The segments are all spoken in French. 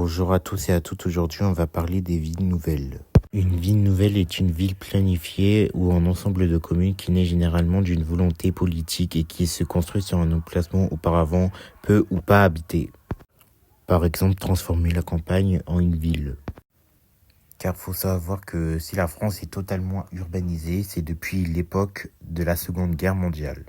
Bonjour à tous et à toutes, aujourd'hui on va parler des villes nouvelles. Une ville nouvelle est une ville planifiée ou un ensemble de communes qui naît généralement d'une volonté politique et qui se construit sur un emplacement auparavant peu ou pas habité. Par exemple, transformer la campagne en une ville. Car faut savoir que si la France est totalement urbanisée, c'est depuis l'époque de la Seconde Guerre mondiale.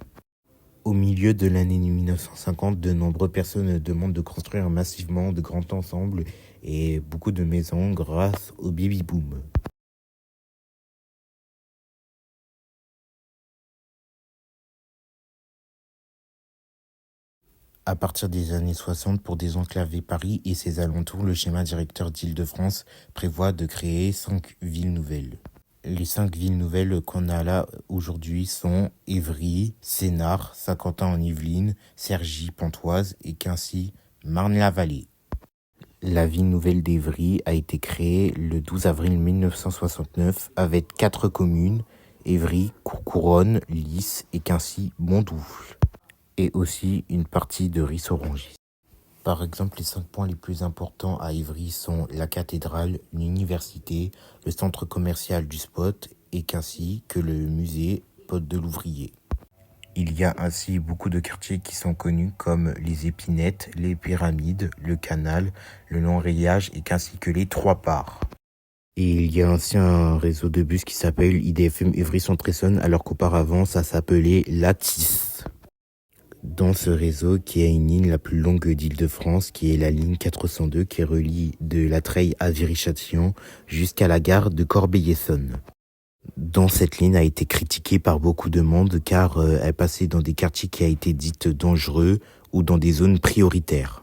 Au milieu de l'année 1950, de nombreuses personnes demandent de construire massivement de grands ensembles et beaucoup de maisons grâce au baby-boom. À partir des années 60, pour désenclaver Paris et ses alentours, le schéma directeur d'Île-de-France prévoit de créer 5 villes nouvelles. Les 5 villes nouvelles qu'on a là aujourd'hui sont Évry, Sénart, Saint-Quentin-en-Yvelines, Cergy, Pontoise et Quincy, Marne-la-Vallée. La ville nouvelle d'Évry a été créée le 12 avril 1969 avec 4 communes, Évry, Courcouronnes, Lys et Quincy-Bondoufle, et aussi une partie de Ris-Orangis. Par exemple, les 5 points les plus importants à Évry sont la cathédrale, l'université, le centre commercial du Spot et qu'ainsi que le musée Pote de l'Ouvrier. Il y a ainsi beaucoup de quartiers qui sont connus comme les Épinettes, les Pyramides, le Canal, le Long-Rayage et qu'ainsi que les Trois Parts. Et il y a ainsi un réseau de bus qui s'appelle IDFM Évry-Centre-Essonne alors qu'auparavant ça s'appelait Latis. Dans ce réseau, qui a une ligne la plus longue d'Île-de-France, qui est la ligne 402, qui relie de La Treille à Viry-Châtillon jusqu'à la gare de Corbeil-Essonnes. Dans cette ligne a été critiquée par beaucoup de monde car elle passait dans des quartiers qui a été dites dangereux ou dans des zones prioritaires.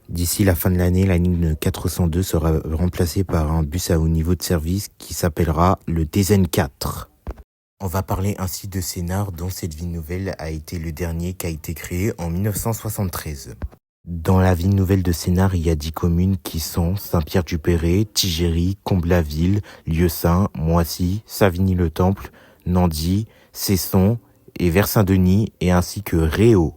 D'ici la fin de l'année, la ligne 402 sera remplacée par un bus à haut niveau de service qui s'appellera le TZN4. On va parler ainsi de Sénart, dont cette ville nouvelle a été le dernier qui a été créé en 1973. Dans la ville nouvelle de Sénart, il y a 10 communes qui sont Saint-Pierre-du-Perret, Tigéry, Comblaville, Lieusaint, Moissy, Savigny-le-Temple, Nandy, Cesson et Vers-Saint-Denis et ainsi que Réau.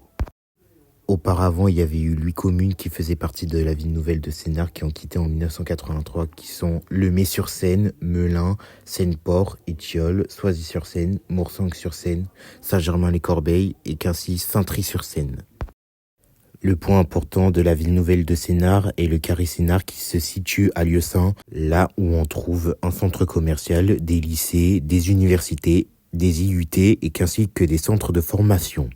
Auparavant, il y avait eu 8 communes qui faisaient partie de la ville nouvelle de Sénart qui ont quitté en 1983, qui sont Le Mez-sur-Seine, Melun, Seine-Port, Étiole, Soisy-sur-Seine, Moursangue-sur-Seine, Saint-Germain-les-Corbeilles et qu'ainsi Saintry-sur-Seine. Le point important de la ville nouvelle de Sénart est le carré Sénart qui se situe à Lieusaint, là où on trouve un centre commercial, des lycées, des universités, des IUT et qu'ainsi que des centres de formation.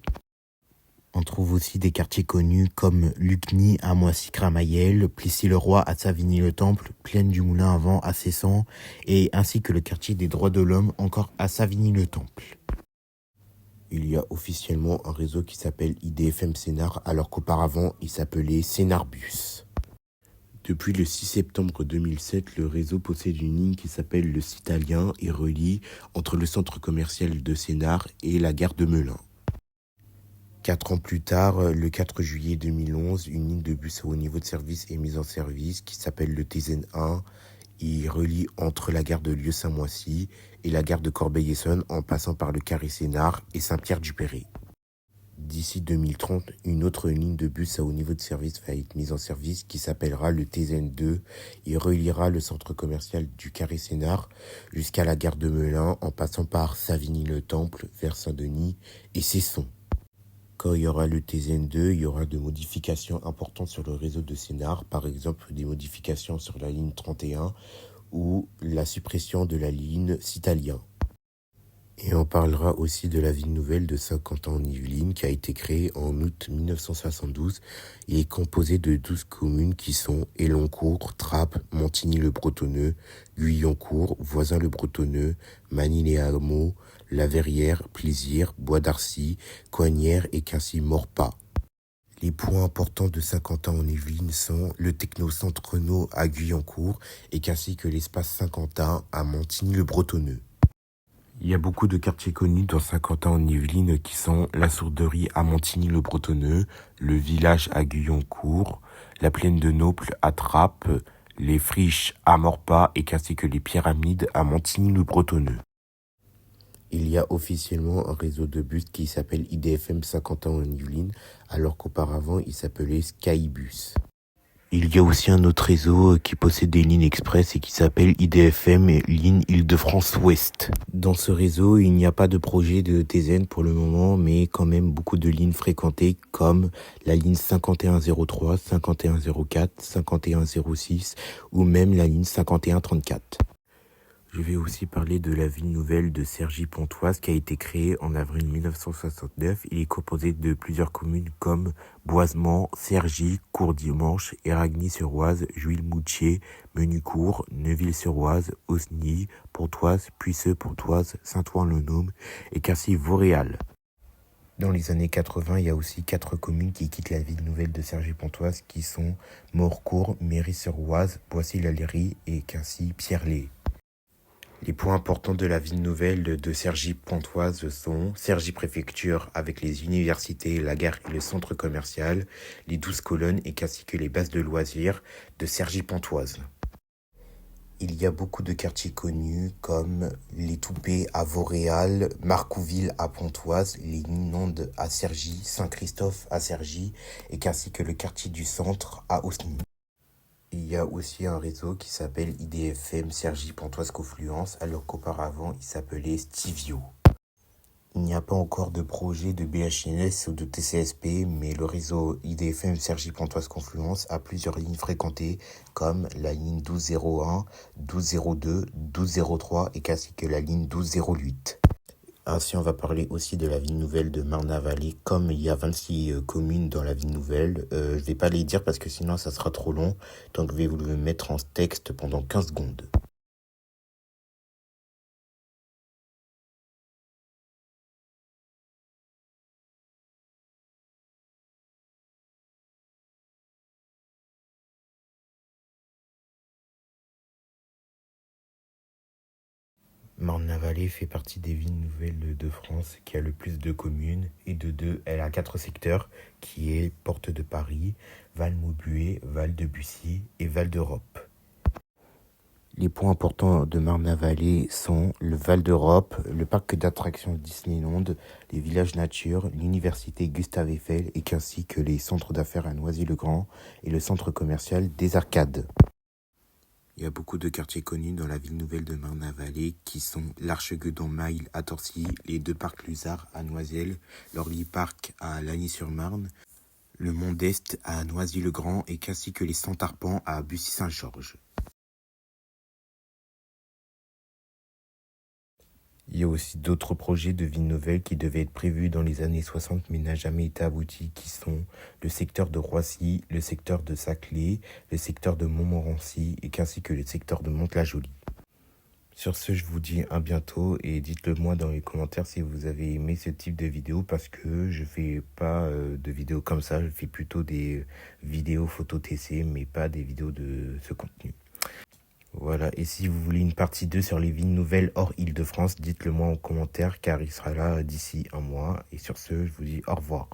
On trouve aussi des quartiers connus comme Lucny à Moissy-Cramayel, Plessis-le-Roi à Savigny-le-Temple, Plaine du Moulin à Vent à Cesson et ainsi que le quartier des droits de l'homme encore à Savigny-le-Temple. Il y a officiellement un réseau qui s'appelle IDFM Sénart alors qu'auparavant il s'appelait Sénarbus. Depuis le 6 septembre 2007, le réseau possède une ligne qui s'appelle le Citalien et relie entre le centre commercial de Sénart et la gare de Melun. 4 ans plus tard, le 4 juillet 2011, une ligne de bus à haut niveau de service est mise en service qui s'appelle le TZN1. Il relie entre la gare de Lieusaint-Moissy et la gare de Corbeil-Essonnes en passant par le carré Sénart et Saint-Pierre-du-Perret. D'ici 2030, une autre ligne de bus à haut niveau de service va être mise en service qui s'appellera le TZN2 et reliera le centre commercial du carré Sénart jusqu'à la gare de Melun en passant par Savigny-le-Temple, Vers-Saint-Denis et Cesson. Quand il y aura le TZN2, il y aura de modifications importantes sur le réseau de Sénart, par exemple des modifications sur la ligne 31 ou la suppression de la ligne Citalien. Et on parlera aussi de la ville nouvelle de Saint-Quentin-en-Yvelines qui a été créée en août 1972 et est composée de 12 communes qui sont Eloncourt, Trappes, Montigny-le-Bretonneux, Guyancourt, Voisin-le-Bretonneux, Magny-les-Hameaux, La Verrière, Plaisir, Bois d'Arcy, Coignères et Quincy-Maurepas. Les points importants de Saint-Quentin-en-Yvelines sont le Technocentre Renault à Guyancourt et qu'ainsi que l'espace Saint-Quentin à Montigny-le-Bretonneux. Il y a beaucoup de quartiers connus dans Saint-Quentin-en-Yvelines qui sont la Sourderie à Montigny-le-Bretonneux, le village à Guyancourt, la plaine de Naples à Trappes, les Friches à Maurepas et qu'ainsi que les Pyramides à Montigny-le-Bretonneux. Il y a officiellement un réseau de bus qui s'appelle IDFM Saint-Quentin-en-Yvelines alors qu'auparavant il s'appelait Skybus. Il y a aussi un autre réseau qui possède des lignes express et qui s'appelle IDFM, ligne Île-de-France-Ouest. Dans ce réseau, il n'y a pas de projet de TZN pour le moment, mais quand même beaucoup de lignes fréquentées comme la ligne 5103, 5104, 5106 ou même la ligne 5134. Je vais aussi parler de la ville nouvelle de Cergy-Pontoise qui a été créée en avril 1969. Il est composé de plusieurs communes comme Boisemont, Cergy, Courdimanche, Éragny-sur-Oise, Juilly-Moutier, Menucourt, Neuville-sur-Oise, Osny, Pontoise, Puisseux-Pontoise, Saint-Ouen-le-Neume et Quercy-Vauréal. Dans les années 80, il y a aussi 4 communes qui quittent la ville nouvelle de Cergy-Pontoise qui sont Morcourt, Méry-sur-Oise, Boissy-l'Alérie et Quincy-Pierrelaye. Les points importants de la ville nouvelle de Cergy-Pontoise sont Cergy-Préfecture avec les universités, la gare et le centre commercial, les 12 colonnes et ainsi que les bases de loisirs de Cergy-Pontoise. Il y a beaucoup de quartiers connus comme les Toupets à Vauréal, Marcouville à Pontoise, les Ninondes à Cergy, Saint-Christophe à Cergy et ainsi que le quartier du centre à Osny. Il y a aussi un réseau qui s'appelle IDFM Cergy-Pontoise Confluence, alors qu'auparavant il s'appelait Stivio. Il n'y a pas encore de projet de BHNS ou de TCSP, mais le réseau IDFM Cergy-Pontoise Confluence a plusieurs lignes fréquentées comme la ligne 1201, 1202, 1203 et ainsi que la ligne 1208. Ainsi, on va parler aussi de la ville nouvelle de Marne-la-Vallée. Comme il y a 26 communes dans la ville nouvelle, je vais pas les dire parce que sinon ça sera trop long. Donc je vais vous le mettre en texte pendant 15 secondes. Marne-la-Vallée fait partie des villes nouvelles de France qui a le plus de communes et de deux, elle a 4 secteurs qui est Porte de Paris, Val-Maubuée, Val-de-Bussy et Val-d'Europe. Les points importants de Marne-la-Vallée sont le Val d'Europe, le parc d'attractions Disneyland, les villages nature, l'université Gustave Eiffel et ainsi que les centres d'affaires à Noisy-le-Grand et le centre commercial des Arcades. Il y a beaucoup de quartiers connus dans la ville nouvelle de Marne-la-Vallée qui sont l'Archeguedon-Mail à Torcy, les 2 parcs Luzard à Noiselle, l'Orly Park à Lagny-sur-Marne, le Mont d'Est à Noisy-le-Grand et ainsi que les Cent-Arpents à Bussy-Saint-Georges. Il y a aussi d'autres projets de villes nouvelles qui devaient être prévus dans les années 60 mais n'ont jamais été aboutis, qui sont le secteur de Roissy, le secteur de Saclay, le secteur de Montmorency et ainsi que le secteur de Mantes-la-Jolie. Sur ce, je vous dis à bientôt et dites-le moi dans les commentaires si vous avez aimé ce type de vidéo parce que je fais pas de vidéos comme ça, je fais plutôt des vidéos photo TC mais pas des vidéos de ce contenu. Voilà, et si vous voulez une partie 2 sur les villes nouvelles hors Île-de-France, dites-le moi en commentaire car il sera là d'ici un mois. Et sur ce, je vous dis au revoir.